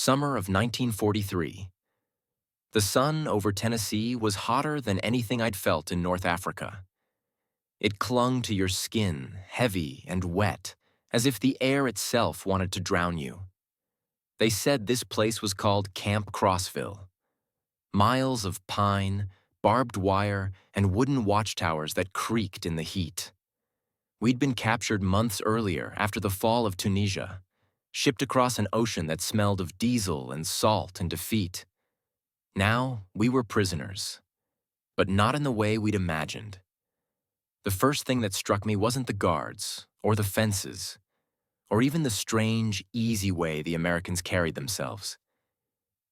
Summer of 1943. The sun over Tennessee was hotter than anything I'd felt in North Africa. It clung to your skin, heavy and wet, as if the air itself wanted to drown you. They said this place was called Camp Crossville. Miles of pine, barbed wire, and wooden watchtowers that creaked in the heat. We'd been captured months earlier after the fall of Tunisia, shipped across an ocean that smelled of diesel and salt and defeat. Now we were prisoners, but not in the way we'd imagined. The first thing that struck me wasn't the guards, or the fences, or even the strange, easy way the Americans carried themselves.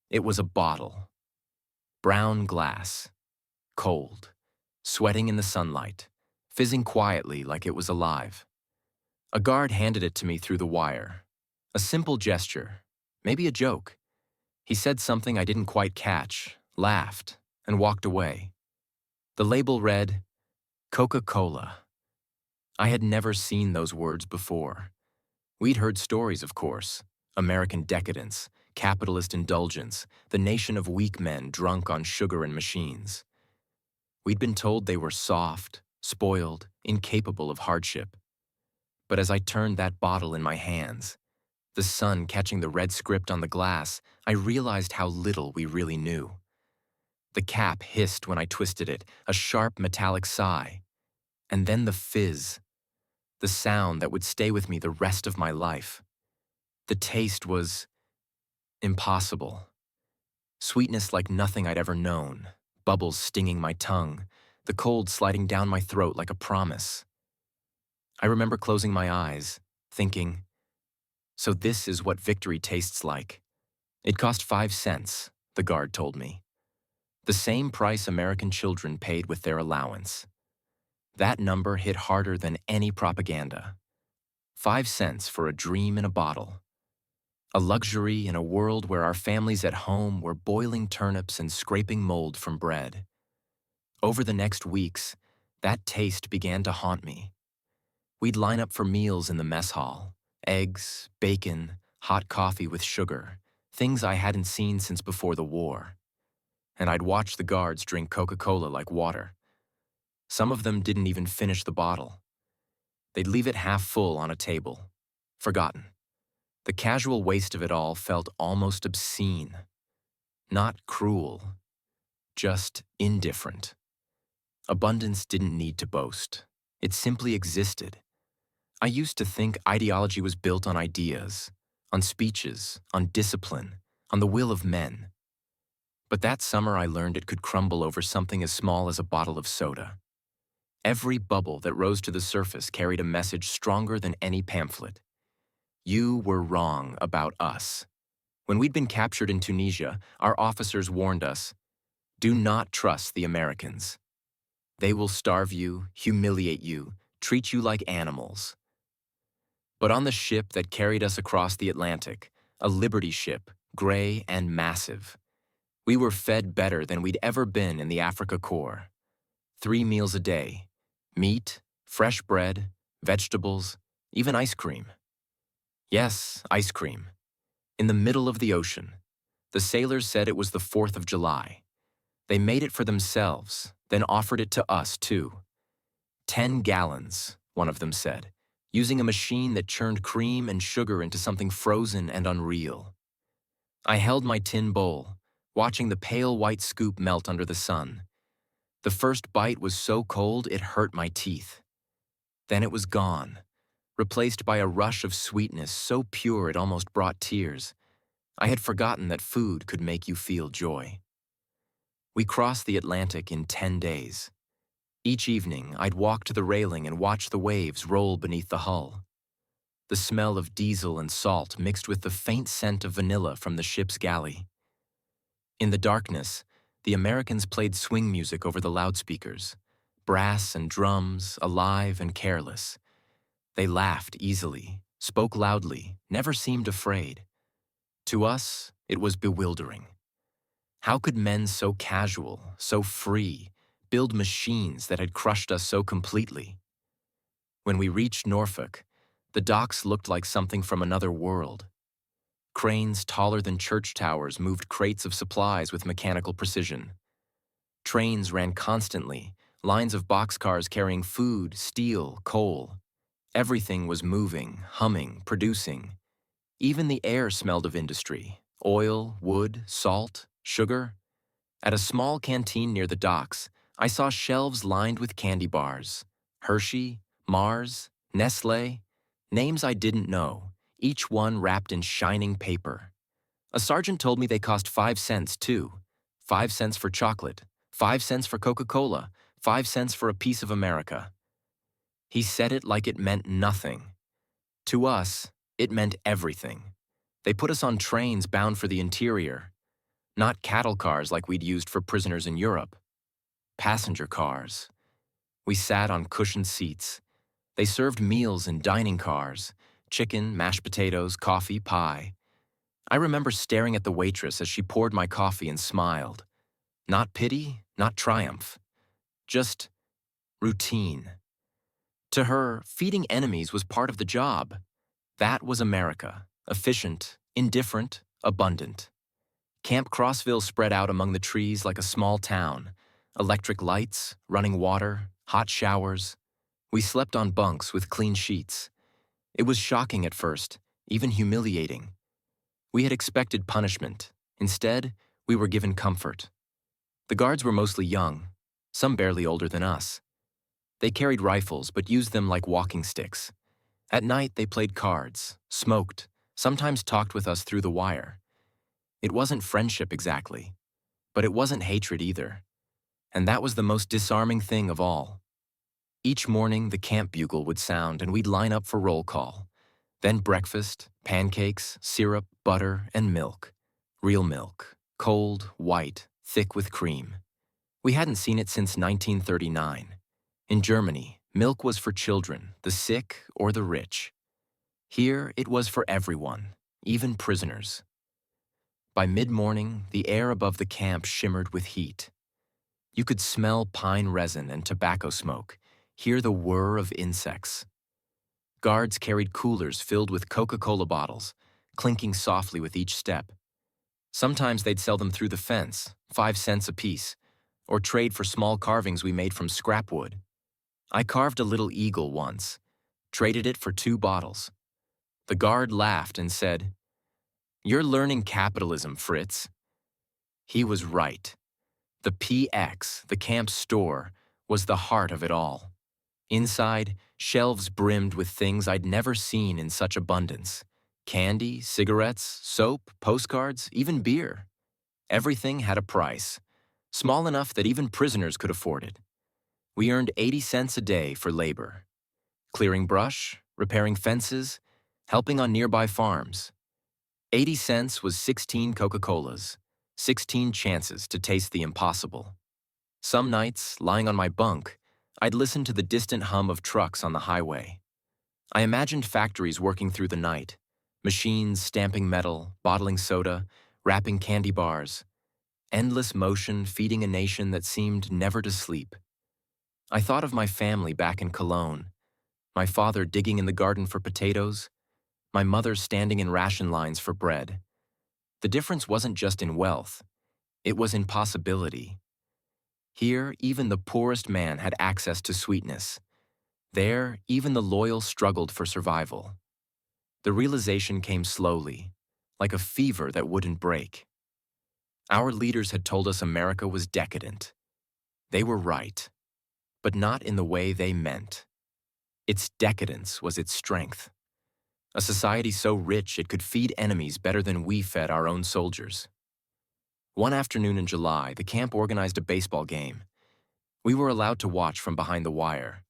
It was a bottle. Brown glass, cold, sweating in the sunlight, fizzing quietly like it was alive. A guard handed it to me through the wire. A simple gesture, maybe a joke. He said something I didn't quite catch, laughed, and walked away. The label read, Coca-Cola. I had never seen those words before. We'd heard stories, of course. American decadence, capitalist indulgence, the nation of weak men drunk on sugar and machines. We'd been told they were soft, spoiled, incapable of hardship. But as I turned that bottle in my hands, the sun catching the red script on the glass, I realized how little we really knew. The cap hissed when I twisted it, a sharp metallic sigh. And then the fizz, the sound that would stay with me the rest of my life. The taste was impossible. Sweetness like nothing I'd ever known, bubbles stinging my tongue, the cold sliding down my throat like a promise. I remember closing my eyes, thinking, so this is what victory tastes like. It cost 5 cents, the guard told me. The same price American children paid with their allowance. That number hit harder than any propaganda. 5 cents for a dream in a bottle. A luxury in a world where our families at home were boiling turnips and scraping mold from bread. Over the next weeks, that taste began to haunt me. We'd line up for meals in the mess hall. Eggs, bacon, hot coffee with sugar, things I hadn't seen since before the war. And I'd watch the guards drink Coca-Cola like water. Some of them didn't even finish the bottle. They'd leave it half full on a table, forgotten. The casual waste of it all felt almost obscene. Not cruel, just indifferent. Abundance didn't need to boast. It simply existed. I used to think ideology was built on ideas, on speeches, on discipline, on the will of men. But that summer I learned it could crumble over something as small as a bottle of soda. Every bubble that rose to the surface carried a message stronger than any pamphlet. You were wrong about us. When we'd been captured in Tunisia, our officers warned us, do not trust the Americans. They will starve you, humiliate you, treat you like animals. But on the ship that carried us across the Atlantic, a Liberty ship, gray and massive, we were fed better than we'd ever been in the Afrika Korps. 3 meals a day, meat, fresh bread, vegetables, even ice cream. Yes, ice cream. In the middle of the ocean. The sailors said it was the 4th of July. They made it for themselves, then offered it to us too. 10 gallons, one of them said, using a machine that churned cream and sugar into something frozen and unreal. I held my tin bowl, watching the pale white scoop melt under the sun. The first bite was so cold it hurt my teeth. Then it was gone, replaced by a rush of sweetness so pure it almost brought tears. I had forgotten that food could make you feel joy. We crossed the Atlantic in 10 days. Each evening, I'd walk to the railing and watch the waves roll beneath the hull. The smell of diesel and salt mixed with the faint scent of vanilla from the ship's galley. In the darkness, the Americans played swing music over the loudspeakers, brass and drums, alive and careless. They laughed easily, spoke loudly, never seemed afraid. To us, it was bewildering. How could men so casual, so free, build machines that had crushed us so completely? When we reached Norfolk, the docks looked like something from another world. Cranes taller than church towers moved crates of supplies with mechanical precision. Trains ran constantly, lines of boxcars carrying food, steel, coal. Everything was moving, humming, producing. Even the air smelled of industry: oil, wood, salt, sugar. At a small canteen near the docks, I saw shelves lined with candy bars. Hershey, Mars, Nestle, names I didn't know, each one wrapped in shining paper. A sergeant told me they cost 5 cents too. 5 cents for chocolate, 5 cents for Coca-Cola, 5 cents for a piece of America. He said it like it meant nothing. To us, it meant everything. They put us on trains bound for the interior, not cattle cars like we'd used for prisoners in Europe. Passenger cars. We sat on cushioned seats. They served meals in dining cars: chicken, mashed potatoes, coffee, pie. I remember staring at the waitress as she poured my coffee and smiled. Not pity, not triumph. Just routine. To her, feeding enemies was part of the job. That was America: efficient, indifferent, abundant. Camp Crossville spread out among the trees like a small town. Electric lights, running water, hot showers. We slept on bunks with clean sheets. It was shocking at first, even humiliating. We had expected punishment. Instead, we were given comfort. The guards were mostly young, some barely older than us. They carried rifles but used them like walking sticks. At night, they played cards, smoked, sometimes talked with us through the wire. It wasn't friendship exactly, but it wasn't hatred either. And that was the most disarming thing of all. Each morning, the camp bugle would sound and we'd line up for roll call. Then breakfast, pancakes, syrup, butter, and milk. Real milk, cold, white, thick with cream. We hadn't seen it since 1939. In Germany, milk was for children, the sick, or the rich. Here, it was for everyone, even prisoners. By mid-morning, the air above the camp shimmered with heat. You could smell pine resin and tobacco smoke, hear the whir of insects. Guards carried coolers filled with Coca-Cola bottles, clinking softly with each step. Sometimes they'd sell them through the fence, 5 cents apiece, or trade for small carvings we made from scrap wood. I carved a little eagle once, traded it for 2 bottles. The guard laughed and said, "You're learning capitalism, Fritz." He was right. The PX, the camp store, was the heart of it all. Inside, shelves brimmed with things I'd never seen in such abundance: candy, cigarettes, soap, postcards, even beer. Everything had a price, small enough that even prisoners could afford it. We earned 80 cents a day for labor. Clearing brush, repairing fences, helping on nearby farms. 80 cents was 16 Coca-Colas, 16 chances to taste the impossible. Some nights, lying on my bunk, I'd listen to the distant hum of trucks on the highway. I imagined factories working through the night, machines stamping metal, bottling soda, wrapping candy bars, endless motion feeding a nation that seemed never to sleep. I thought of my family back in Cologne, my father digging in the garden for potatoes, my mother standing in ration lines for bread. The difference wasn't just in wealth, it was in possibility. Here, even the poorest man had access to sweetness. There, even the loyal struggled for survival. The realization came slowly, like a fever that wouldn't break. Our leaders had told us America was decadent. They were right, but not in the way they meant. Its decadence was its strength. A society so rich it could feed enemies better than we fed our own soldiers. One afternoon in July, the camp organized a baseball game. We were allowed to watch from behind the wire.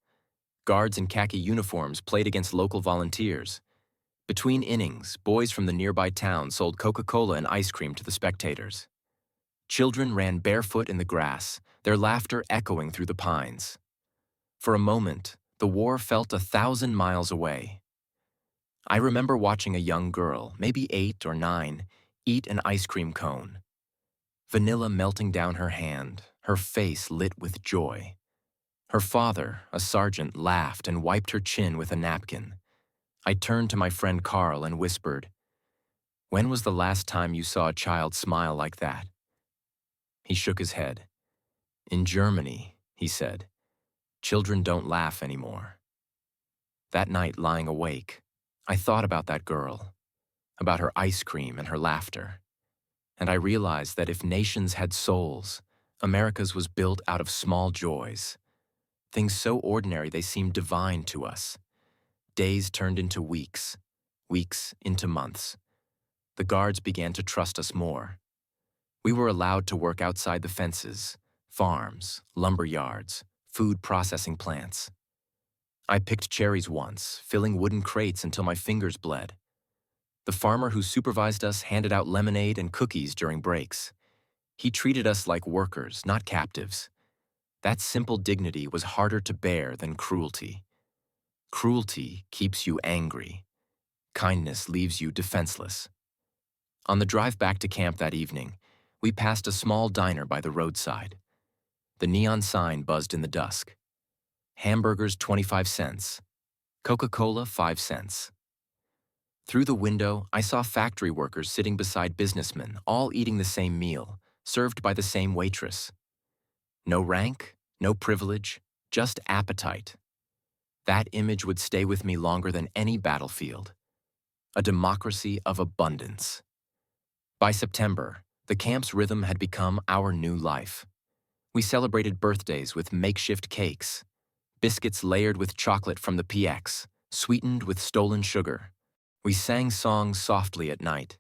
Guards in khaki uniforms played against local volunteers. Between innings, boys from the nearby town sold Coca-Cola and ice cream to the spectators. Children ran barefoot in the grass, their laughter echoing through the pines. For a moment, the war felt 1,000 miles away. I remember watching a young girl, maybe 8 or 9, eat an ice cream cone. Vanilla melting down her hand, her face lit with joy. Her father, a sergeant, laughed and wiped her chin with a napkin. I turned to my friend Carl and whispered, When was the last time you saw a child smile like that? He shook his head. In Germany, he said, children don't laugh anymore. That night, lying awake, I thought about that girl, about her ice cream and her laughter. And I realized that if nations had souls, America's was built out of small joys. Things so ordinary they seemed divine to us. Days turned into weeks, weeks into months. The guards began to trust us more. We were allowed to work outside the fences, farms, lumber yards, food processing plants. I picked cherries once, filling wooden crates until my fingers bled. The farmer who supervised us handed out lemonade and cookies during breaks. He treated us like workers, not captives. That simple dignity was harder to bear than cruelty. Cruelty keeps you angry. Kindness leaves you defenseless. On the drive back to camp that evening, we passed a small diner by the roadside. The neon sign buzzed in the dusk. Hamburgers 25 cents. Coca-Cola 5 cents. Through the window, I saw factory workers sitting beside businessmen, all eating the same meal, served by the same waitress. No rank, no privilege, just appetite. That image would stay with me longer than any battlefield. A democracy of abundance. By September, the camp's rhythm had become our new life. We celebrated birthdays with makeshift cakes, biscuits layered with chocolate from the PX, sweetened with stolen sugar. We sang songs softly at night,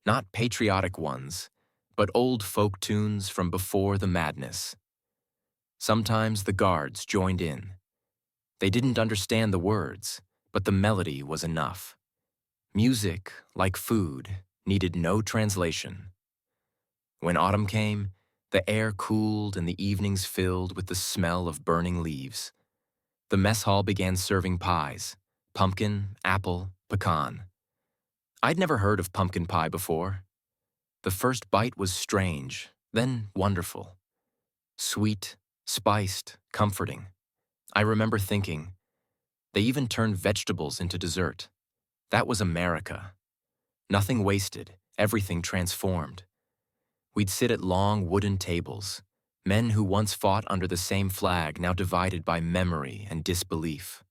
not patriotic ones, but old folk tunes from before the madness. Sometimes the guards joined in. They didn't understand the words, but the melody was enough. Music, like food, needed no translation. When autumn came, the air cooled and the evenings filled with the smell of burning leaves. The mess hall began serving pies, pumpkin, apple, pecan. I'd never heard of pumpkin pie before. The first bite was strange, then wonderful. Sweet, spiced, comforting. I remember thinking, they even turned vegetables into dessert. That was America. Nothing wasted, everything transformed. We'd sit at long wooden tables, men who once fought under the same flag now divided by memory and disbelief.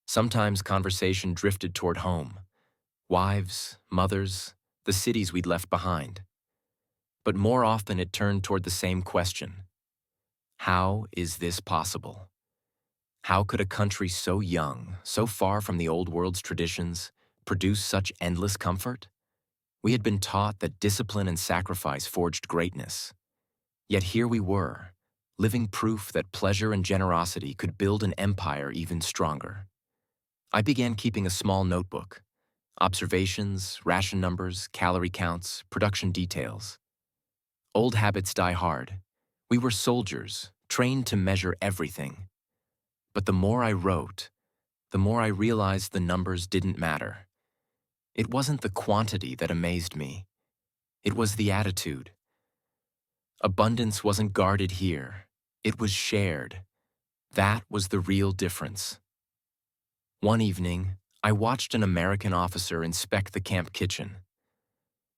Sometimes conversation drifted toward home. Wives, mothers, the cities we'd left behind. But more often it turned toward the same question. How is this possible? How could a country so young, so far from the old world's traditions, produce such endless comfort? We had been taught that discipline and sacrifice forged greatness. Yet here we were, living proof that pleasure and generosity could build an empire even stronger. I began keeping a small notebook. Observations, ration numbers, calorie counts, production details. Old habits die hard. We were soldiers, trained to measure everything. But the more I wrote, the more I realized the numbers didn't matter. It wasn't the quantity that amazed me. It was the attitude. Abundance wasn't guarded here. It was shared. That was the real difference. One evening, I watched an American officer inspect the camp kitchen.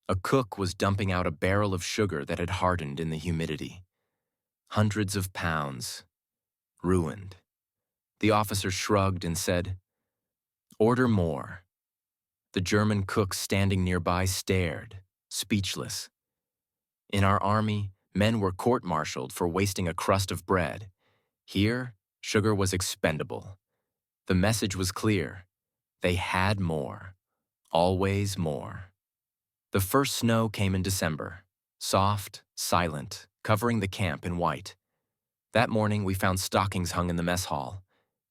A cook was dumping out a barrel of sugar that had hardened in the humidity. Hundreds of pounds. Ruined. The officer shrugged and said, "Order more." The German cook standing nearby stared, speechless. In our army, men were court-martialed for wasting a crust of bread. Here, sugar was expendable. The message was clear. They had more. Always more. The first snow came in December, soft, silent, covering the camp in white. That morning, we found stockings hung in the mess hall.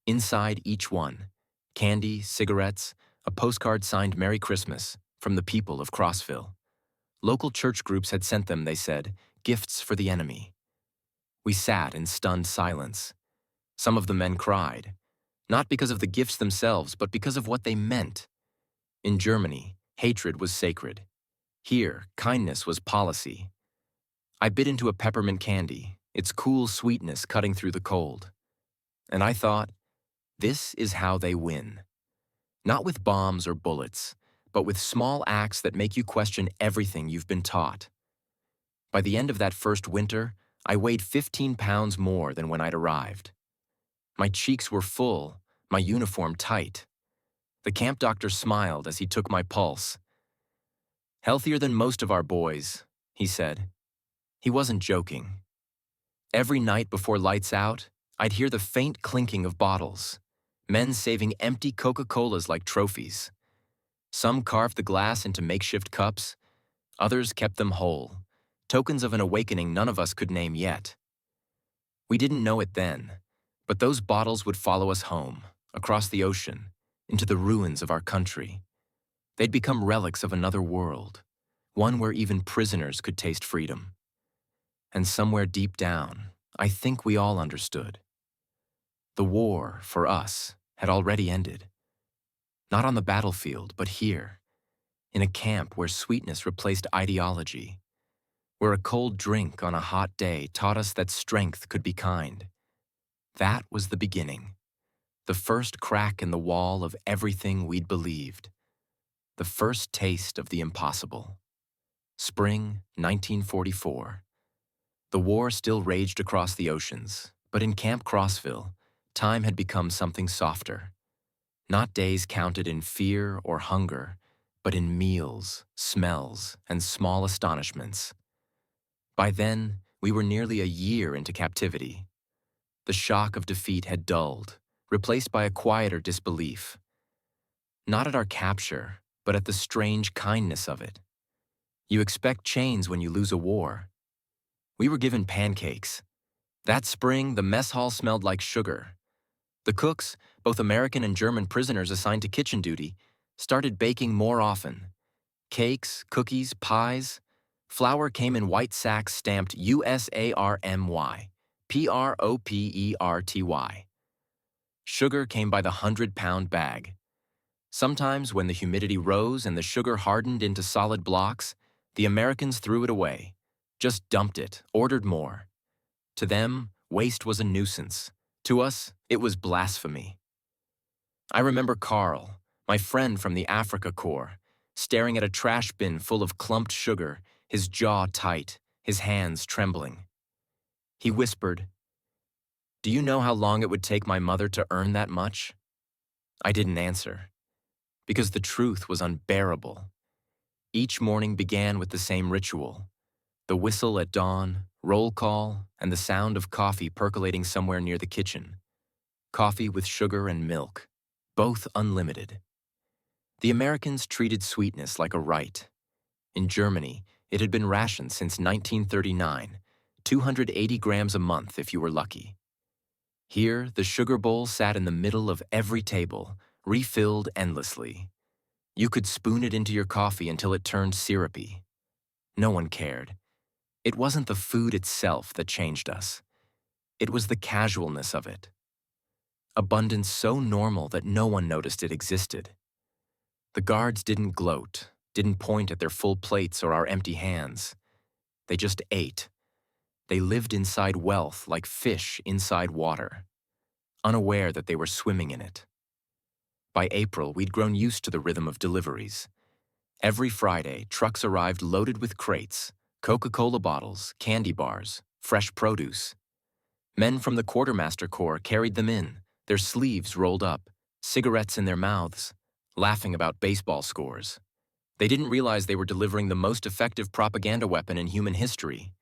Inside each one, candy, cigarettes, a postcard signed Merry Christmas from the people of Crossville. Local church groups had sent them, they said, gifts for the enemy. We sat in stunned silence. Some of the men cried, not because of the gifts themselves, but because of what they meant. In Germany, hatred was sacred. Here, kindness was policy. I bit into a peppermint candy, its cool sweetness cutting through the cold. And I thought, this is how they win. Not with bombs or bullets, but with small acts that make you question everything you've been taught. By the end of that first winter, I weighed 15 pounds more than when I'd arrived. My cheeks were full, my uniform tight. The camp doctor smiled as he took my pulse. "Healthier than most of our boys," he said. He wasn't joking. Every night before lights out, I'd hear the faint clinking of bottles, men saving empty Coca-Colas like trophies. Some carved the glass into makeshift cups, others kept them whole, tokens of an awakening none of us could name yet. We didn't know it then, but those bottles would follow us home, across the ocean, into the ruins of our country. They'd become relics of another world, one where even prisoners could taste freedom. And somewhere deep down, I think we all understood. The war, for us, had already ended. Not on the battlefield, but here, in a camp where sweetness replaced ideology, where a cold drink on a hot day taught us that strength could be kind. That was the beginning, the first crack in the wall of everything we'd believed, the first taste of the impossible. Spring 1944. The war still raged across the oceans, but in Camp Crossville, time had become something softer. Not days counted in fear or hunger, but in meals, smells, and small astonishments. By then, we were nearly a year into captivity. The shock of defeat had dulled, replaced by a quieter disbelief. Not at our capture, but at the strange kindness of it. You expect chains when you lose a war. We were given pancakes. That spring, the mess hall smelled like sugar. The cooks, both American and German prisoners assigned to kitchen duty, started baking more often. Cakes, cookies, pies. Flour came in white sacks stamped USARMY, PROPERTY. Sugar came by the 100-pound bag. Sometimes, when the humidity rose and the sugar hardened into solid blocks, the Americans threw it away, just dumped it, ordered more. To them, waste was a nuisance. To us, it was blasphemy. I remember Carl, my friend from the Afrika Korps, staring at a trash bin full of clumped sugar, his jaw tight, his hands trembling. He whispered, "Do you know how long it would take my mother to earn that much?" I didn't answer, because the truth was unbearable. Each morning began with the same ritual: the whistle at dawn, roll call, and the sound of coffee percolating somewhere near the kitchen. Coffee with sugar and milk, both unlimited. The Americans treated sweetness like a right. In Germany, it had been rationed since 1939, 280 grams a month if you were lucky. Here, the sugar bowl sat in the middle of every table, refilled endlessly. You could spoon it into your coffee until it turned syrupy. No one cared. It wasn't the food itself that changed us. It was the casualness of it. Abundance so normal that no one noticed it existed. The guards didn't gloat, didn't point at their full plates or our empty hands. They just ate. They lived inside wealth like fish inside water, unaware that they were swimming in it. By April, we'd grown used to the rhythm of deliveries. Every Friday, trucks arrived loaded with crates, Coca-Cola bottles, candy bars, fresh produce. Men from the Quartermaster Corps carried them in, their sleeves rolled up, cigarettes in their mouths, laughing about baseball scores. They didn't realize they were delivering the most effective propaganda weapon in human history.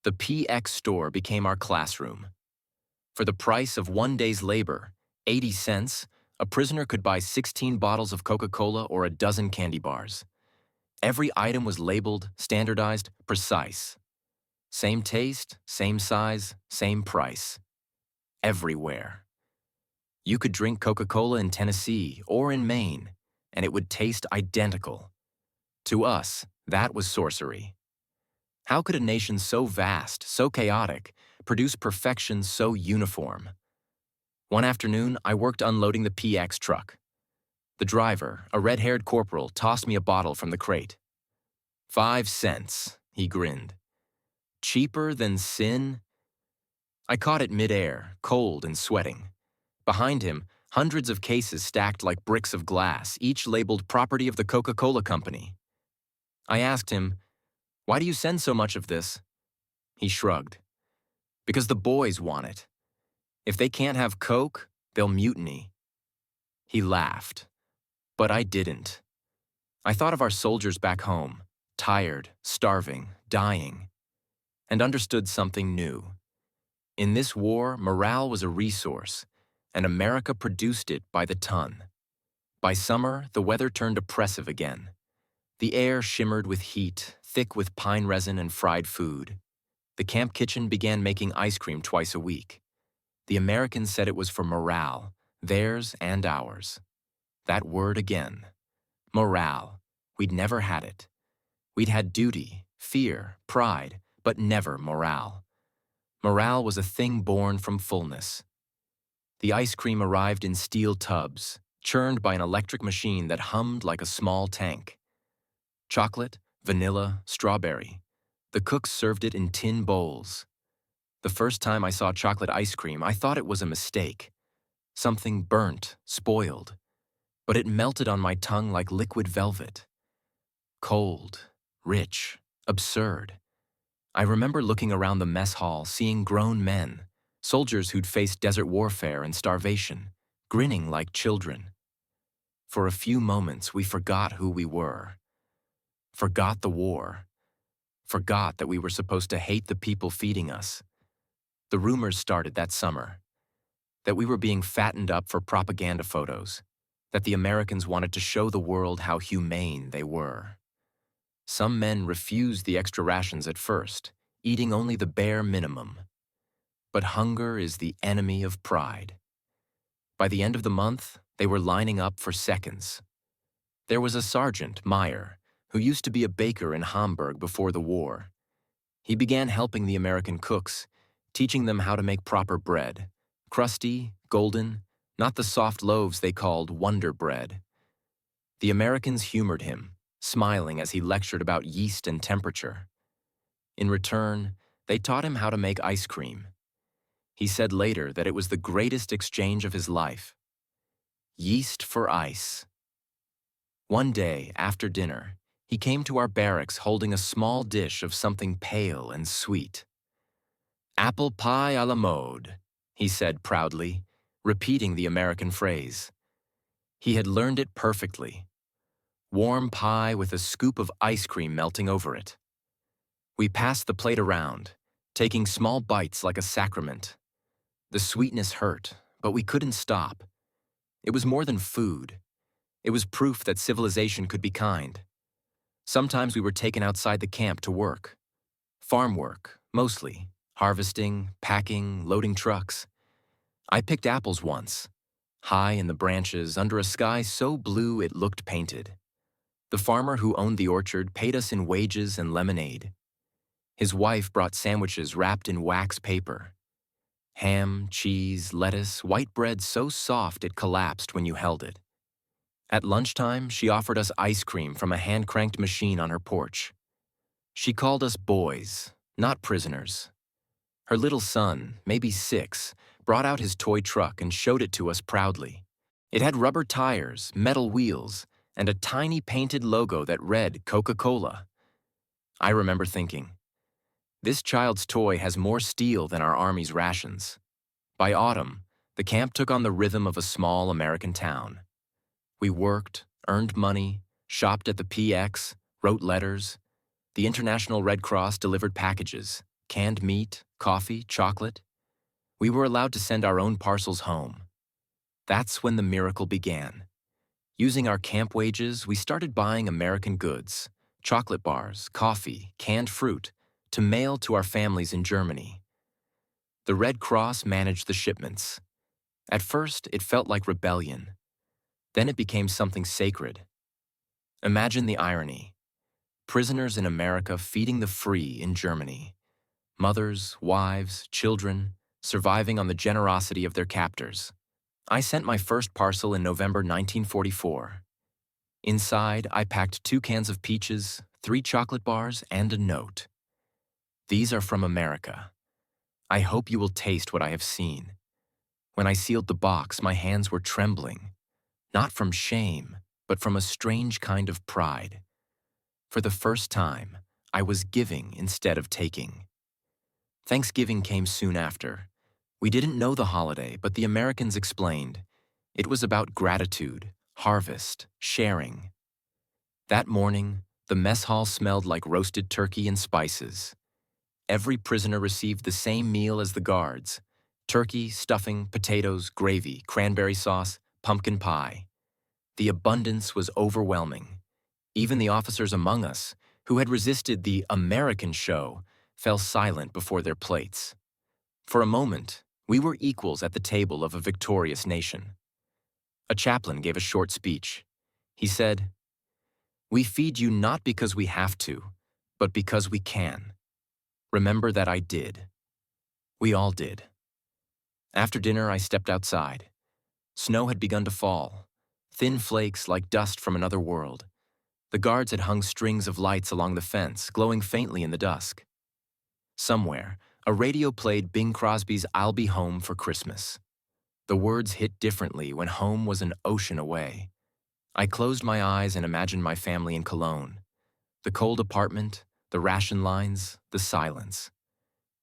The PX store became our classroom. For the price of one day's labor, 80 cents, a prisoner could buy 16 bottles of Coca-Cola or a dozen candy bars. Every item was labeled, standardized, precise. Same taste, same size, same price. Everywhere. You could drink Coca-Cola in Tennessee or in Maine, and it would taste identical. To us, that was sorcery. How could a nation so vast, so chaotic, produce perfection so uniform? One afternoon, I worked unloading the PX truck. The driver, a red-haired corporal, tossed me a bottle from the crate. 5 cents, he grinned. Cheaper than sin? I caught it midair, cold and sweating. Behind him, Hundreds of cases stacked like bricks of glass, each labeled property of the Coca-Cola company. I asked him, "Why do you send so much of this?" He shrugged. "Because the boys want it. If they can't have Coke, they'll mutiny." He laughed, but I didn't. I thought of our soldiers back home, tired, starving, dying, and understood something new. In this war, morale was a resource, and America produced it by the ton. By summer, the weather turned oppressive again. The air shimmered with heat, thick with pine resin and fried food. The camp kitchen began making ice cream twice a week. The Americans said it was for morale, theirs and ours. That word again. Morale. We'd never had it. We'd had duty, fear, pride, but never morale. Morale was a thing born from fullness. The ice cream arrived in steel tubs, churned by an electric machine that hummed like a small tank. Chocolate, vanilla, strawberry. The cooks served it in tin bowls. The first time I saw chocolate ice cream, I thought it was a mistake. Something burnt, spoiled. But it melted on my tongue like liquid velvet. Cold, rich, absurd. I remember looking around the mess hall, seeing grown men, soldiers who'd faced desert warfare and starvation, grinning like children. For a few moments, we forgot who we were. Forgot the war. Forgot that we were supposed to hate the people feeding us. The rumors started that summer. That we were being fattened up for propaganda photos. That the Americans wanted to show the world how humane they were. Some men refused the extra rations at first, eating only the bare minimum. But hunger is the enemy of pride. By the end of the month, they were lining up for seconds. There was a sergeant, Meyer, who used to be a baker in Hamburg before the war. He began helping the American cooks, teaching them how to make proper bread, crusty, golden, not the soft loaves they called Wonder Bread. The Americans humored him, smiling as he lectured about yeast and temperature. In return, they taught him how to make ice cream. He said later that it was the greatest exchange of his life. Yeast for ice. One day, after dinner, he came to our barracks holding a small dish of something pale and sweet. "Apple pie à la mode," he said proudly, repeating the American phrase. He had learned it perfectly. Warm pie with a scoop of ice cream melting over it. We passed the plate around, taking small bites like a sacrament. The sweetness hurt, but we couldn't stop. It was more than food. It was proof that civilization could be kind. Sometimes we were taken outside the camp to work. Farm work, mostly. Harvesting, packing, loading trucks. I picked apples once, high in the branches under a sky so blue it looked painted. The farmer who owned the orchard paid us in wages and lemonade. His wife brought sandwiches wrapped in wax paper. Ham, cheese, lettuce, white bread so soft it collapsed when you held it. At lunchtime, she offered us ice cream from a hand-cranked machine on her porch. She called us boys, not prisoners. Her little son, maybe 6, brought out his toy truck and showed it to us proudly. It had rubber tires, metal wheels, and a tiny painted logo that read Coca-Cola. I remember thinking, this child's toy has more steel than our Army's rations. By autumn, the camp took on the rhythm of a small American town. We worked, earned money, shopped at the PX, wrote letters. The International Red Cross delivered packages, canned meat, coffee, chocolate. We were allowed to send our own parcels home. That's when the miracle began. Using our camp wages, we started buying American goods, chocolate bars, coffee, canned fruit, to mail to our families in Germany. The Red Cross managed the shipments. At first, it felt like rebellion. Then it became something sacred. Imagine the irony. Prisoners in America feeding the free in Germany. Mothers, wives, children, surviving on the generosity of their captors. I sent my first parcel in November 1944. Inside, I packed 2 cans of peaches, 3 chocolate bars, and a note. These are from America. I hope you will taste what I have seen. When I sealed the box, my hands were trembling, not from shame, but from a strange kind of pride. For the first time, I was giving instead of taking. Thanksgiving came soon after. We didn't know the holiday, but the Americans explained. It was about gratitude, harvest, sharing. That morning, the mess hall smelled like roasted turkey and spices. Every prisoner received the same meal as the guards: turkey, stuffing, potatoes, gravy, cranberry sauce, pumpkin pie. The abundance was overwhelming. Even the officers among us, who had resisted the American show, fell silent before their plates. For a moment, we were equals at the table of a victorious nation. A chaplain gave a short speech. He said, "We feed you not because we have to, but because we can. Remember that I did." We all did. After dinner, I stepped outside. Snow had begun to fall, thin flakes like dust from another world. The guards had hung strings of lights along the fence, glowing faintly in the dusk. Somewhere, a radio played Bing Crosby's "I'll Be Home for Christmas." The words hit differently when home was an ocean away. I closed my eyes and imagined my family in Cologne. The cold apartment, the ration lines, the silence.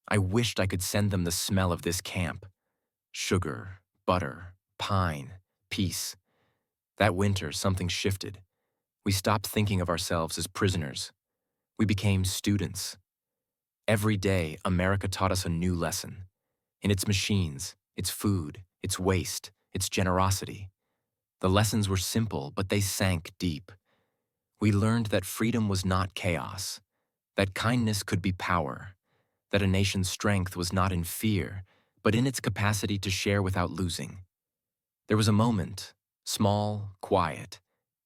I wished I could send them the smell of this camp. Sugar, butter, pine, peace. That winter, something shifted. We stopped thinking of ourselves as prisoners. We became students. Every day, America taught us a new lesson. In its machines, its food, its waste, its generosity. The lessons were simple, but they sank deep. We learned that freedom was not chaos, that kindness could be power, that a nation's strength was not in fear, but in its capacity to share without losing. There was a moment, small, quiet,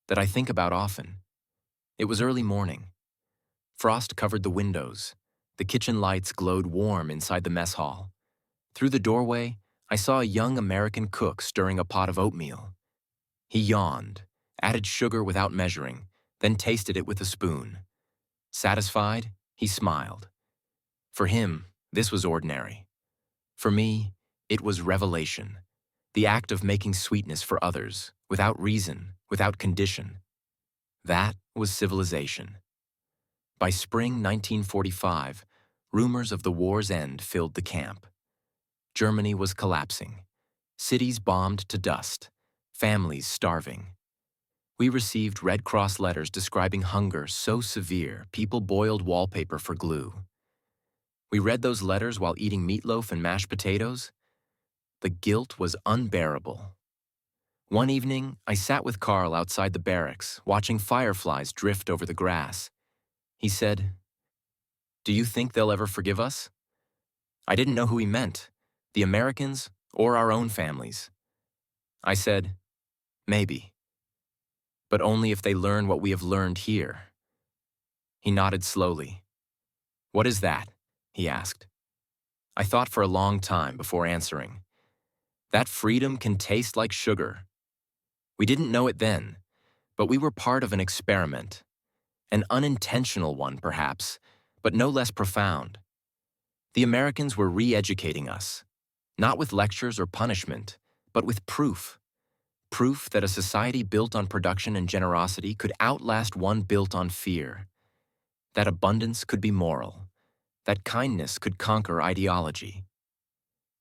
that I think about often. It was early morning. Frost covered the windows. The kitchen lights glowed warm inside the mess hall. Through the doorway, I saw a young American cook stirring a pot of oatmeal. He yawned, added sugar without measuring, then tasted it with a spoon. Satisfied, he smiled. For him, this was ordinary. For me, it was revelation, the act of making sweetness for others, without reason, without condition. That was civilization. By spring 1945, rumors of the war's end filled the camp. Germany was collapsing. Cities bombed to dust. Families starving. We received Red Cross letters describing hunger so severe people boiled wallpaper for glue. We read those letters while eating meatloaf and mashed potatoes. The guilt was unbearable. One evening, I sat with Carl outside the barracks, watching fireflies drift over the grass. He said, "Do you think they'll ever forgive us?" I didn't know who he meant, the Americans or our own families. I said, "Maybe. But only if they learn what we have learned here." He nodded slowly. "What is that?" he asked. I thought for a long time before answering. "That freedom can taste like sugar." We didn't know it then, but we were part of an experiment. An unintentional one, perhaps, but no less profound. The Americans were re-educating us, not with lectures or punishment, but with proof. Proof that a society built on production and generosity could outlast one built on fear. That abundance could be moral. That kindness could conquer ideology.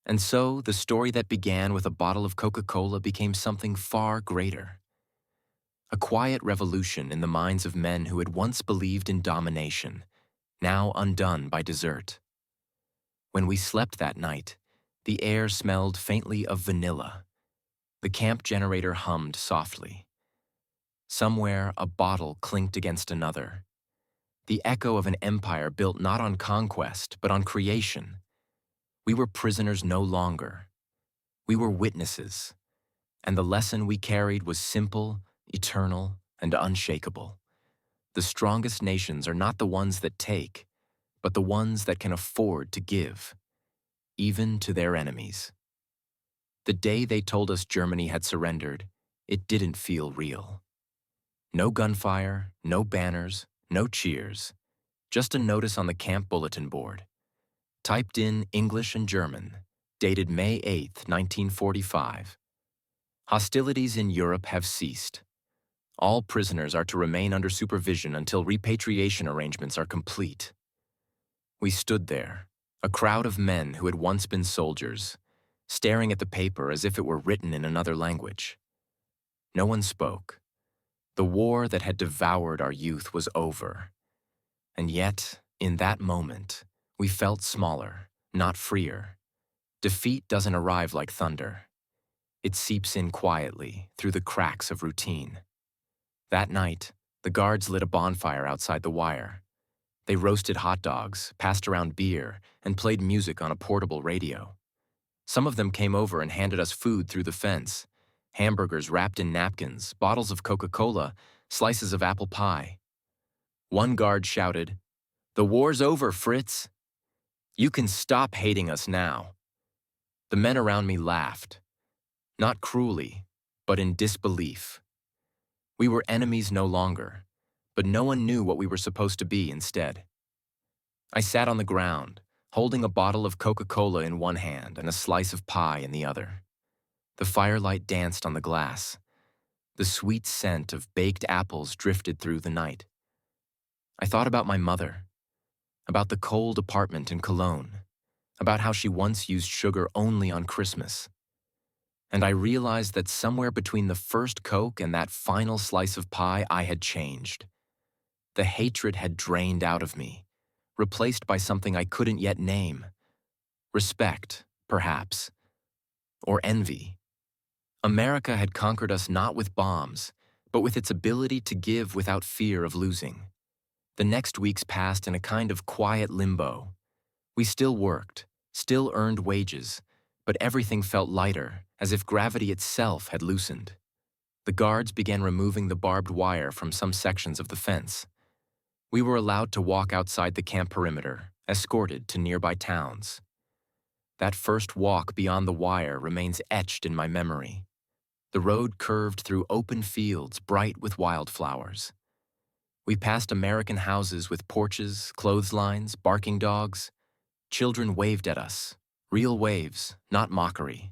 And so, the story that began with a bottle of Coca-Cola became something far greater. A quiet revolution in the minds of men who had once believed in domination, now undone by desert. When we slept that night, the air smelled faintly of vanilla. The camp generator hummed softly. Somewhere, a bottle clinked against another. The echo of an empire built not on conquest, but on creation. We were prisoners no longer. We were witnesses. And the lesson we carried was simple, eternal, and unshakable. The strongest nations are not the ones that take, but the ones that can afford to give, even to their enemies. The day they told us Germany had surrendered, it didn't feel real. No gunfire, no banners, no cheers, just a notice on the camp bulletin board. Typed in English and German, dated May 8, 1945. Hostilities in Europe have ceased. All prisoners are to remain under supervision until repatriation arrangements are complete. We stood there, a crowd of men who had once been soldiers, staring at the paper as if it were written in another language. No one spoke. The war that had devoured our youth was over. And yet, in that moment, we felt smaller, not freer. Defeat doesn't arrive like thunder. It seeps in quietly through the cracks of routine. That night, the guards lit a bonfire outside the wire. They roasted hot dogs, passed around beer, and played music on a portable radio. Some of them came over and handed us food through the fence: hamburgers wrapped in napkins, bottles of Coca-Cola, slices of apple pie. One guard shouted, "The war's over, Fritz. You can stop hating us now." The men around me laughed, not cruelly, but in disbelief. We were enemies no longer, but no one knew what we were supposed to be instead. I sat on the ground, holding a bottle of Coca-Cola in one hand and a slice of pie in the other. The firelight danced on the glass. The sweet scent of baked apples drifted through the night. I thought about my mother, about the cold apartment in Cologne, about how she once used sugar only on Christmas. And I realized that somewhere between the first Coke and that final slice of pie, I had changed. The hatred had drained out of me, replaced by something I couldn't yet name. Respect, perhaps, or envy. America had conquered us not with bombs, but with its ability to give without fear of losing. The next weeks passed in a kind of quiet limbo. We still worked, still earned wages, but everything felt lighter, as if gravity itself had loosened. The guards began removing the barbed wire from some sections of the fence. We were allowed to walk outside the camp perimeter, escorted to nearby towns. That first walk beyond the wire remains etched in my memory. The road curved through open fields bright with wildflowers. We passed American houses with porches, clotheslines, barking dogs. Children waved at us, real waves, not mockery.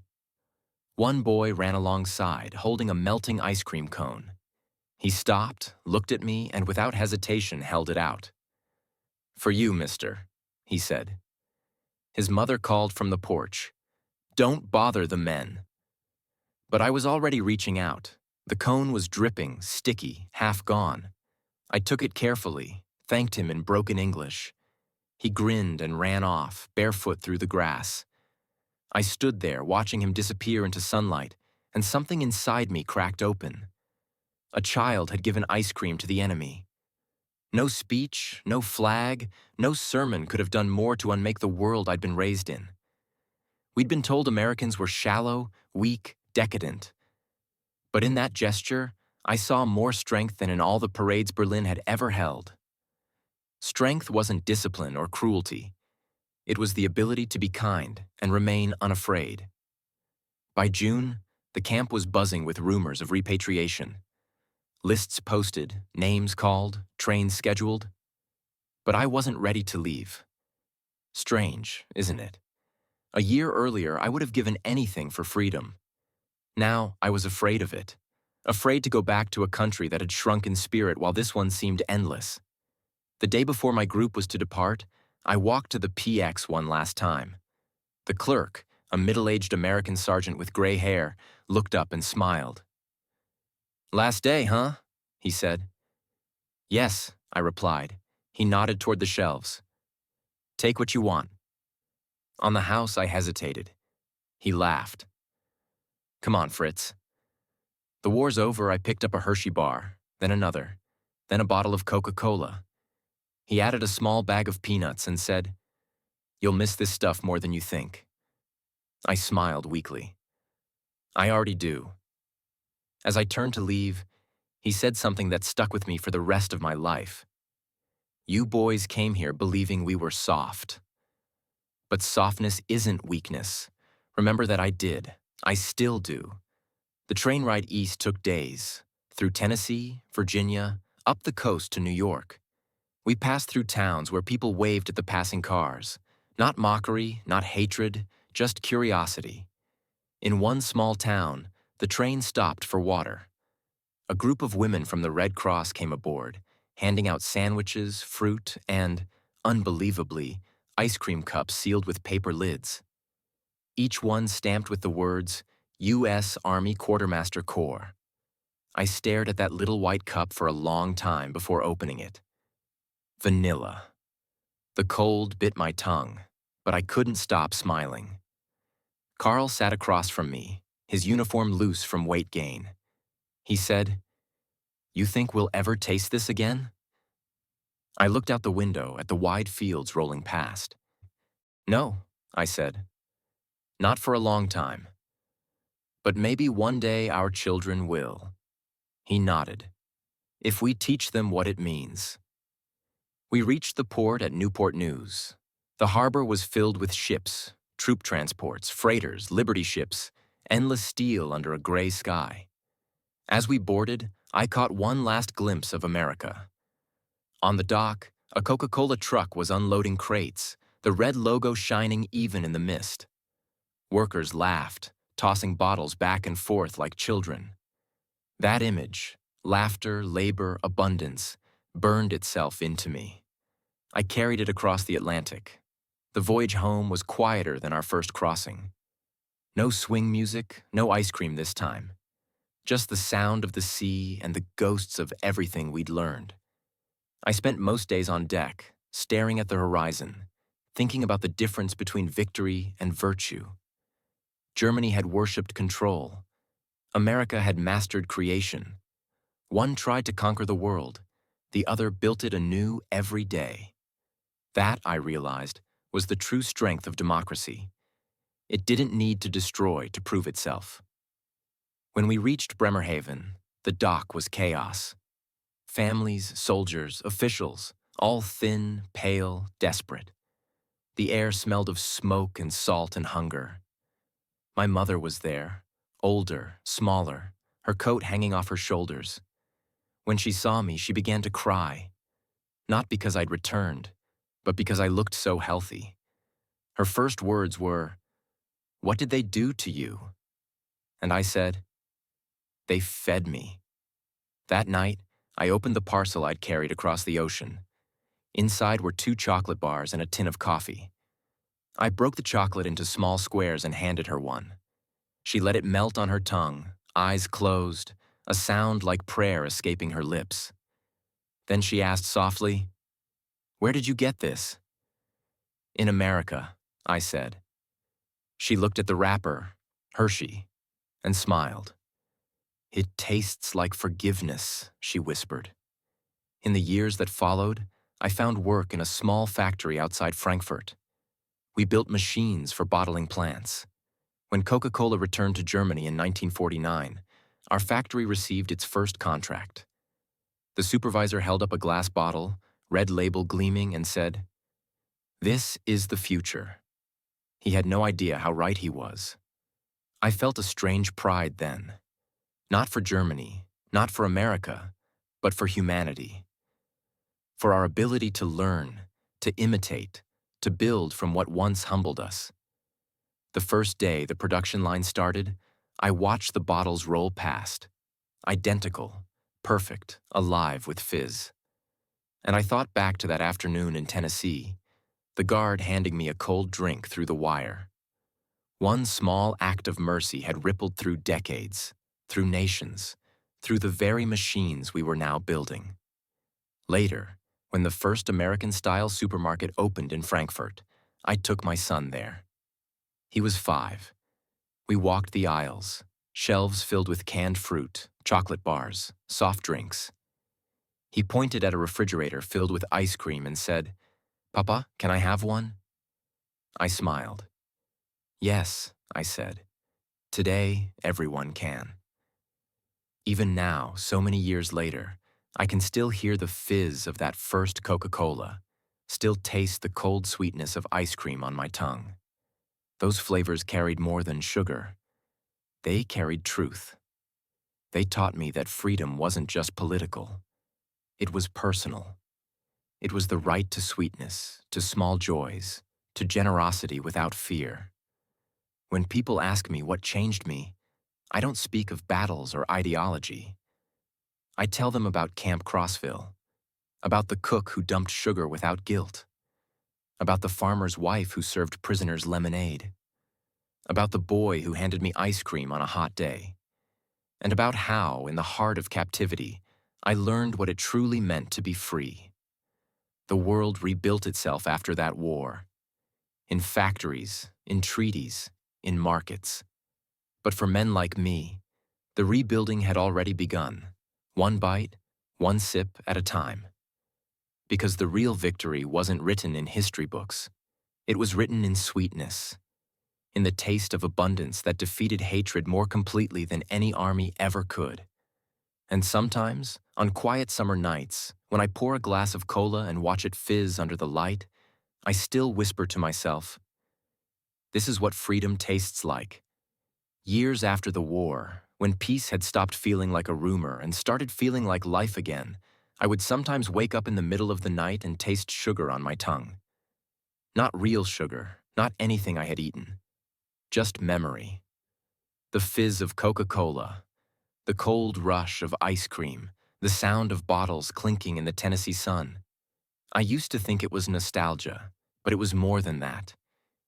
One boy ran alongside, holding a melting ice cream cone. He stopped, looked at me, and without hesitation held it out. "For you, mister," he said. His mother called from the porch, "Don't bother the men." But I was already reaching out. The cone was dripping, sticky, half gone. I took it carefully, thanked him in broken English. He grinned and ran off, barefoot through the grass. I stood there, watching him disappear into sunlight, and something inside me cracked open. A child had given ice cream to the enemy. No speech, no flag, no sermon could have done more to unmake the world I'd been raised in. We'd been told Americans were shallow, weak, decadent. But in that gesture, I saw more strength than in all the parades Berlin had ever held. Strength wasn't discipline or cruelty. It was the ability to be kind and remain unafraid. By June, the camp was buzzing with rumors of repatriation. Lists posted, names called, trains scheduled. But I wasn't ready to leave. Strange, isn't it? A year earlier, I would have given anything for freedom. Now, I was afraid of it. Afraid to go back to a country that had shrunk in spirit while this one seemed endless. The day before my group was to depart, I walked to the PX one last time. The clerk, a middle-aged American sergeant with gray hair, looked up and smiled. "Last day, huh?" he said. "Yes," I replied. He nodded toward the shelves. "Take what you want." On the house, I hesitated. He laughed. "Come on, Fritz." The war's over, I picked up a Hershey bar, then another, then a bottle of Coca-Cola. He added a small bag of peanuts and said, "You'll miss this stuff more than you think." I smiled weakly. "I already do." As I turned to leave, he said something that stuck with me for the rest of my life. "You boys came here believing we were soft. But softness isn't weakness. Remember that I did. I still do." The train ride east took days, through Tennessee, Virginia, up the coast to New York. We passed through towns where people waved at the passing cars. Not mockery, not hatred, just curiosity. In one small town, the train stopped for water. A group of women from the Red Cross came aboard, handing out sandwiches, fruit, and, unbelievably, ice cream cups sealed with paper lids. Each one stamped with the words, U.S. Army Quartermaster Corps. I stared at that little white cup for a long time before opening it. Vanilla. The cold bit my tongue, but I couldn't stop smiling. Carl sat across from me, his uniform loose from weight gain. He said, "You think we'll ever taste this again?" I looked out the window at the wide fields rolling past. "No," I said. "Not for a long time. But maybe one day our children will." He nodded. "If we teach them what it means." We reached the port at Newport News. The harbor was filled with ships, troop transports, freighters, liberty ships, endless steel under a gray sky. As we boarded, I caught one last glimpse of America. On the dock, a Coca-Cola truck was unloading crates, the red logo shining even in the mist. Workers laughed, tossing bottles back and forth like children. That image, laughter, labor, abundance, burned itself into me. I carried it across the Atlantic. The voyage home was quieter than our first crossing. No swing music, no ice cream this time. Just the sound of the sea and the ghosts of everything we'd learned. I spent most days on deck, staring at the horizon, thinking about the difference between victory and virtue. Germany had worshipped control. America had mastered creation. One tried to conquer the world. The other built it anew every day. That, I realized, was the true strength of democracy. It didn't need to destroy to prove itself. When we reached Bremerhaven, the dock was chaos. Families, soldiers, officials, all thin, pale, desperate. The air smelled of smoke and salt and hunger. My mother was there, older, smaller, her coat hanging off her shoulders. When she saw me, she began to cry. Not because I'd returned, but because I looked so healthy. Her first words were, "What did they do to you?" And I said, "They fed me." That night, I opened the parcel I'd carried across the ocean. Inside were 2 chocolate bars and a tin of coffee. I broke the chocolate into small squares and handed her one. She let it melt on her tongue, eyes closed, a sound like prayer escaping her lips. Then she asked softly, "Where did you get this?" "In America," I said. She looked at the wrapper, Hershey, and smiled. "It tastes like forgiveness," she whispered. In the years that followed, I found work in a small factory outside Frankfurt. We built machines for bottling plants. When Coca-Cola returned to Germany in 1949, our factory received its first contract. The supervisor held up a glass bottle, red label gleaming, and said, "This is the future." He had no idea how right he was. I felt a strange pride then. Not for Germany, not for America, but for humanity. For our ability to learn, to imitate, to build from what once humbled us. The first day the production line started, I watched the bottles roll past. Identical, perfect, alive with fizz. And I thought back to that afternoon in Tennessee, the guard handing me a cold drink through the wire. One small act of mercy had rippled through decades, through nations, through the very machines we were now building. Later, when the first American-style supermarket opened in Frankfurt, I took my son there. He was 5. We walked the aisles, shelves filled with canned fruit, chocolate bars, soft drinks. He pointed at a refrigerator filled with ice cream and said, "Papa, can I have one?" I smiled. "Yes," I said. "Today, everyone can." Even now, so many years later, I can still hear the fizz of that first Coca-Cola, still taste the cold sweetness of ice cream on my tongue. Those flavors carried more than sugar. They carried truth. They taught me that freedom wasn't just political. It was personal. It was the right to sweetness, to small joys, to generosity without fear. When people ask me what changed me, I don't speak of battles or ideology. I tell them about Camp Crossville, about the cook who dumped sugar without guilt, about the farmer's wife who served prisoners lemonade, about the boy who handed me ice cream on a hot day, and about how, in the heart of captivity, I learned what it truly meant to be free. The world rebuilt itself after that war, in factories, in treaties, in markets. But for men like me, the rebuilding had already begun, one bite, one sip at a time. Because the real victory wasn't written in history books. It was written in sweetness, in the taste of abundance that defeated hatred more completely than any army ever could. And sometimes, on quiet summer nights, when I pour a glass of cola and watch it fizz under the light, I still whisper to myself, "This is what freedom tastes like." Years after the war, when peace had stopped feeling like a rumor and started feeling like life again, I would sometimes wake up in the middle of the night and taste sugar on my tongue. Not real sugar, not anything I had eaten. Just memory. The fizz of Coca-Cola, the cold rush of ice cream, the sound of bottles clinking in the Tennessee sun. I used to think it was nostalgia, but it was more than that.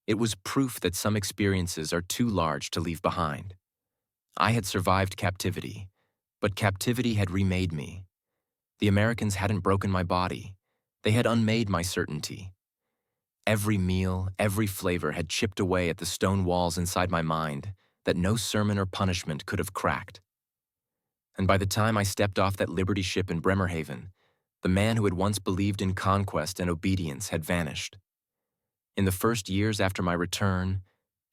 It was proof that some experiences are too large to leave behind. I had survived captivity, but captivity had remade me. The Americans hadn't broken my body. They had unmade my certainty. Every meal, every flavor had chipped away at the stone walls inside my mind that no sermon or punishment could have cracked. And by the time I stepped off that Liberty ship in Bremerhaven, the man who had once believed in conquest and obedience had vanished. In the first years after my return,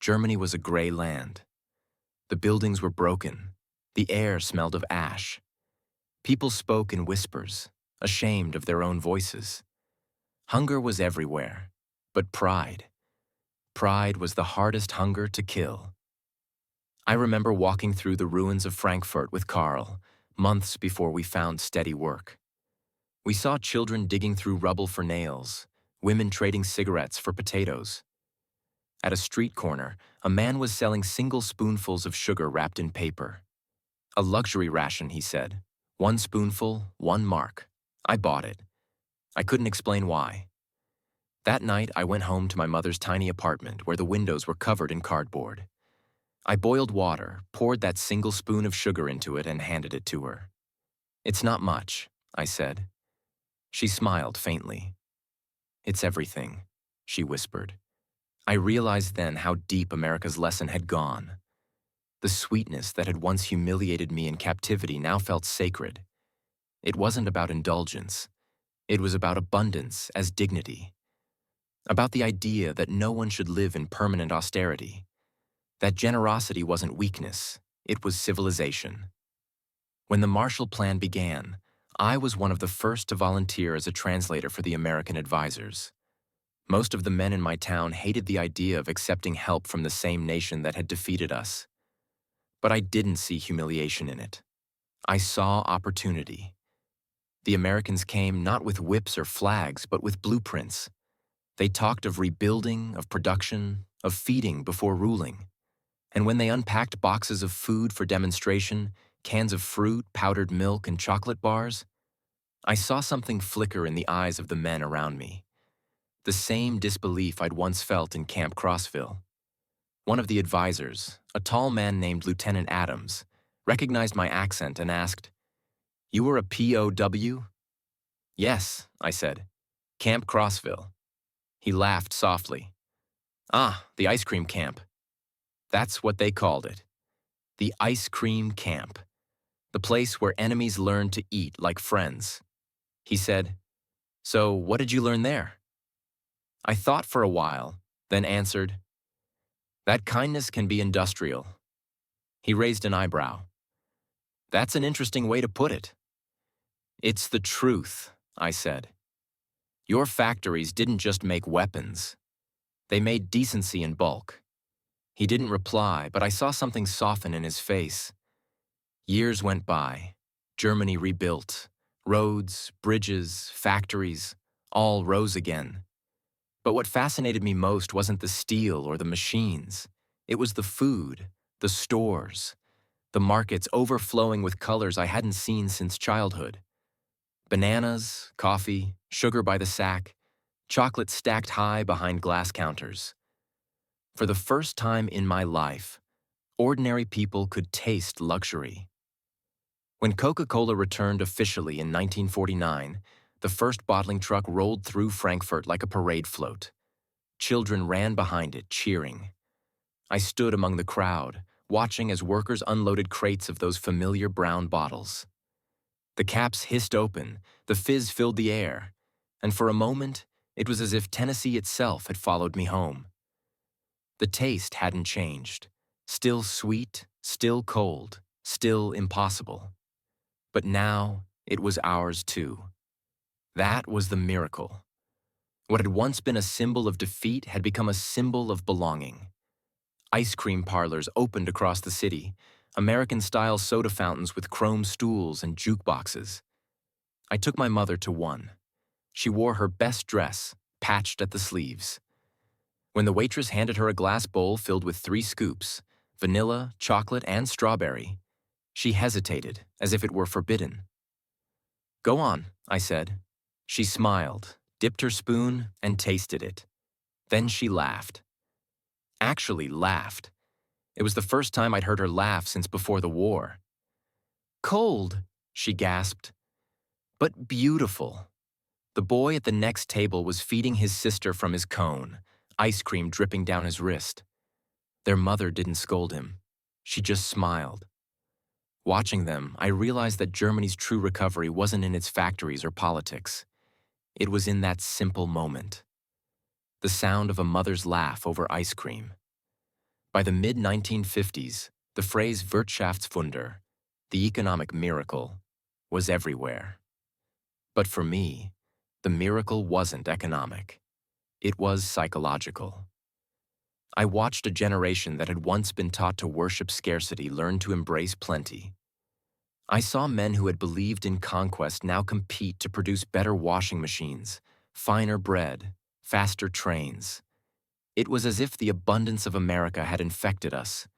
Germany was a gray land. The buildings were broken. The air smelled of ash. People spoke in whispers, ashamed of their own voices. Hunger was everywhere, but pride was the hardest hunger to kill. I remember walking through the ruins of Frankfurt with Karl, months before we found steady work. We saw children digging through rubble for nails, women trading cigarettes for potatoes. At a street corner, a man was selling single spoonfuls of sugar wrapped in paper. A luxury ration, he said. 1 spoonful, 1 mark. I bought it. I couldn't explain why. That night, I went home to my mother's tiny apartment where the windows were covered in cardboard. I boiled water, poured that single spoon of sugar into it, and handed it to her. "It's not much," I said. She smiled faintly. "It's everything," she whispered. I realized then how deep America's lesson had gone. The sweetness that had once humiliated me in captivity now felt sacred. It wasn't about indulgence. It was about abundance as dignity. About the idea that no one should live in permanent austerity. That generosity wasn't weakness, it was civilization. When the Marshall Plan began, I was one of the first to volunteer as a translator for the American advisors. Most of the men in my town hated the idea of accepting help from the same nation that had defeated us. But I didn't see humiliation in it. I saw opportunity. The Americans came not with whips or flags, but with blueprints. They talked of rebuilding, of production, of feeding before ruling. And when they unpacked boxes of food for demonstration, cans of fruit, powdered milk, and chocolate bars, I saw something flicker in the eyes of the men around me. The same disbelief I'd once felt in Camp Crossville. One of the advisors, a tall man named Lieutenant Adams, recognized my accent and asked, "You were a POW?" "Yes," I said. "Camp Crossville." He laughed softly. "Ah, the ice cream camp." That's what they called it. The ice cream camp. The place where enemies learned to eat like friends. He said, "So what did you learn there?" I thought for a while, then answered, "That kindness can be industrial." He raised an eyebrow. "That's an interesting way to put it." "It's the truth," I said. "Your factories didn't just make weapons. They made decency in bulk." He didn't reply, but I saw something soften in his face. Years went by. Germany rebuilt. Roads, bridges, factories, all rose again. But what fascinated me most wasn't the steel or the machines. It was the food, the stores, the markets overflowing with colors I hadn't seen since childhood. Bananas, coffee, sugar by the sack, chocolate stacked high behind glass counters. For the first time in my life, ordinary people could taste luxury. When Coca-Cola returned officially in 1949, the first bottling truck rolled through Frankfurt like a parade float. Children ran behind it, cheering. I stood among the crowd, watching as workers unloaded crates of those familiar brown bottles. The caps hissed open, the fizz filled the air, and for a moment, it was as if Tennessee itself had followed me home. The taste hadn't changed. Still sweet, still cold, still impossible. But now, it was ours too. That was the miracle. What had once been a symbol of defeat had become a symbol of belonging. Ice cream parlors opened across the city, American-style soda fountains with chrome stools and jukeboxes. I took my mother to one. She wore her best dress, patched at the sleeves. When the waitress handed her a glass bowl filled with 3 scoops, vanilla, chocolate, and strawberry, she hesitated, as if it were forbidden. "Go on," I said. She smiled, dipped her spoon, and tasted it. Then she laughed. Actually laughed. It was the first time I'd heard her laugh since before the war. "Cold," she gasped. "But beautiful." The boy at the next table was feeding his sister from his cone, ice cream dripping down his wrist. Their mother didn't scold him. She just smiled. Watching them, I realized that Germany's true recovery wasn't in its factories or politics. It was in that simple moment. The sound of a mother's laugh over ice cream. By the mid-1950s, the phrase Wirtschaftswunder, the economic miracle, was everywhere. But for me, the miracle wasn't economic. It was psychological. I watched a generation that had once been taught to worship scarcity learn to embrace plenty. I saw men who had believed in conquest now compete to produce better washing machines, finer bread, faster trains. It was as if the abundance of America had infected us,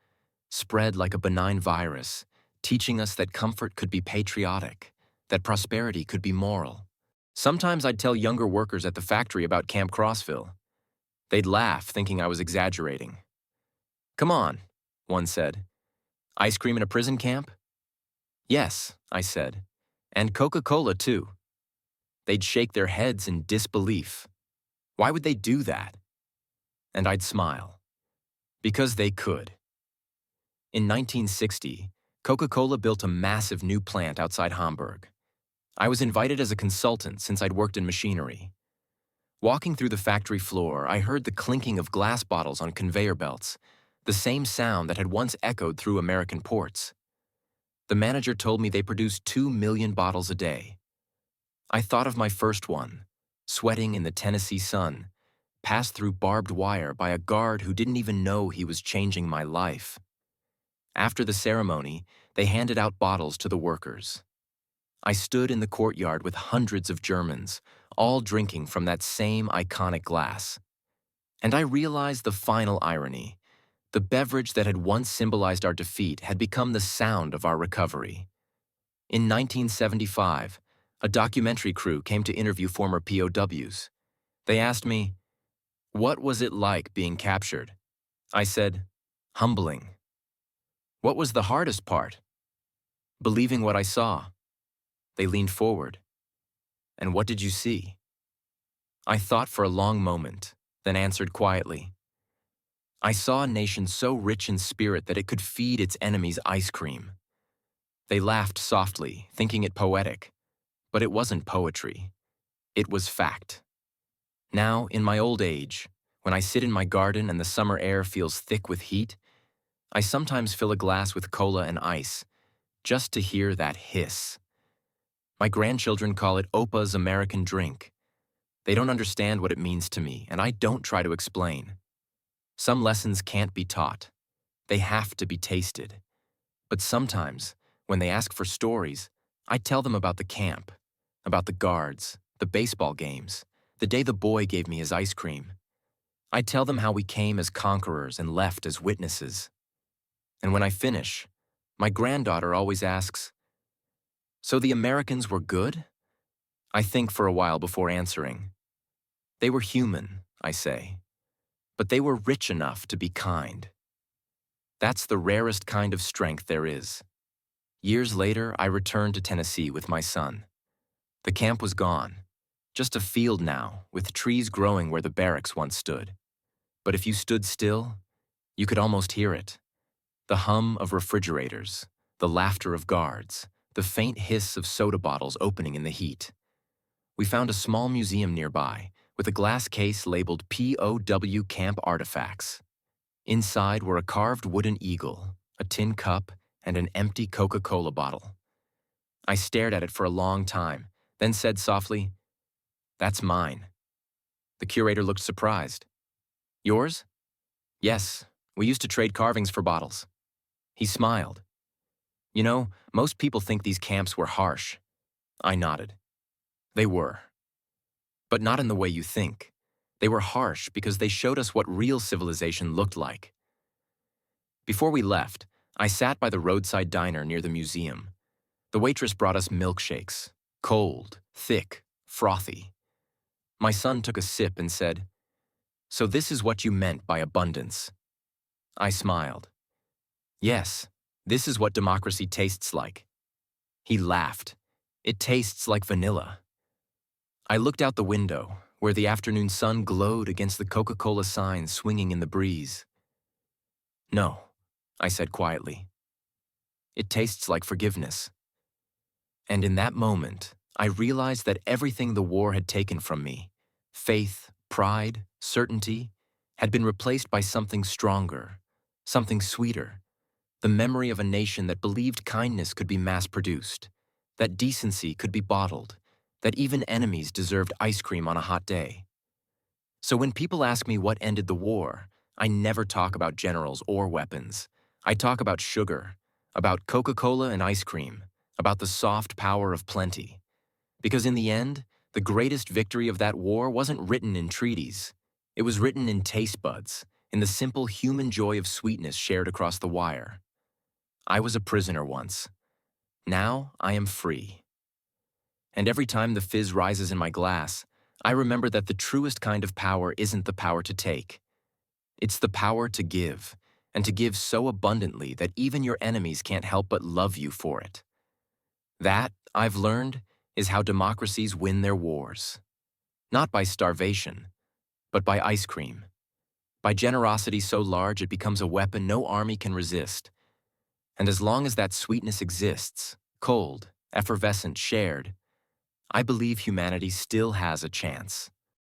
spread like a benign virus, teaching us that comfort could be patriotic, that prosperity could be moral. Sometimes I'd tell younger workers at the factory about Camp Crossville. They'd laugh, thinking I was exaggerating. "Come on," one said. "Ice cream in a prison camp?" "Yes," I said. "And Coca-Cola, too." They'd shake their heads in disbelief. Why would they do that? And I'd smile. Because they could. In 1960, Coca-Cola built a massive new plant outside Hamburg. I was invited as a consultant since I'd worked in machinery. Walking through the factory floor, I heard the clinking of glass bottles on conveyor belts, the same sound that had once echoed through American ports. The manager told me they produced 2 million bottles a day. I thought of my first one, sweating in the Tennessee sun, passed through barbed wire by a guard who didn't even know he was changing my life. After the ceremony, they handed out bottles to the workers. I stood in the courtyard with hundreds of Germans, all drinking from that same iconic glass. And I realized the final irony. The beverage that had once symbolized our defeat had become the sound of our recovery. In 1975, a documentary crew came to interview former POWs. They asked me, "What was it like being captured?" I said, "Humbling." "What was the hardest part?" "Believing what I saw." They leaned forward. "And what did you see?" I thought for a long moment, then answered quietly. "I saw a nation so rich in spirit that it could feed its enemies ice cream." They laughed softly, thinking it poetic. But it wasn't poetry. It was fact. Now, in my old age, when I sit in my garden and the summer air feels thick with heat, I sometimes fill a glass with cola and ice, just to hear that hiss. My grandchildren call it Opa's American drink. They don't understand what it means to me, and I don't try to explain. Some lessons can't be taught. They have to be tasted. But sometimes, when they ask for stories, I tell them about the camp, about the guards, the baseball games, the day the boy gave me his ice cream. I tell them how we came as conquerors and left as witnesses. And when I finish, my granddaughter always asks, "So the Americans were good?" I think for a while before answering. They were human, I say, but they were rich enough to be kind. That's the rarest kind of strength there is. Years later, I returned to Tennessee with my son. The camp was gone, just a field now, with trees growing where the barracks once stood. But if you stood still, you could almost hear it. The hum of refrigerators, the laughter of guards, the faint hiss of soda bottles opening in the heat. We found a small museum nearby, with a glass case labeled POW Camp Artifacts. Inside were a carved wooden eagle, a tin cup, and an empty Coca-Cola bottle. I stared at it for a long time, then said softly, "That's mine." The curator looked surprised. "Yours?" "Yes, we used to trade carvings for bottles." He smiled. "You know, most people think these camps were harsh." I nodded. They were. But not in the way you think. They were harsh because they showed us what real civilization looked like. Before we left, I sat by the roadside diner near the museum. The waitress brought us milkshakes, cold, thick, frothy. My son took a sip and said, "So this is what you meant by abundance." I smiled. "Yes, this is what democracy tastes like." He laughed. "It tastes like vanilla." I looked out the window, where the afternoon sun glowed against the Coca-Cola sign swinging in the breeze. "No," I said quietly. "It tastes like forgiveness." And in that moment, I realized that everything the war had taken from me, faith, pride, certainty, had been replaced by something stronger, something sweeter, the memory of a nation that believed kindness could be mass-produced, that decency could be bottled, that even enemies deserved ice cream on a hot day. So when people ask me what ended the war, I never talk about generals or weapons. I talk about sugar, about Coca-Cola and ice cream, about the soft power of plenty. Because in the end, the greatest victory of that war wasn't written in treaties. It was written in taste buds, in the simple human joy of sweetness shared across the wire. I was a prisoner once. Now I am free. And every time the fizz rises in my glass, I remember that the truest kind of power isn't the power to take. It's the power to give, and to give so abundantly that even your enemies can't help but love you for it. That, I've learned, is how democracies win their wars. Not by starvation, but by ice cream. By generosity so large it becomes a weapon no army can resist. And as long as that sweetness exists, cold, effervescent, shared, I believe humanity still has a chance.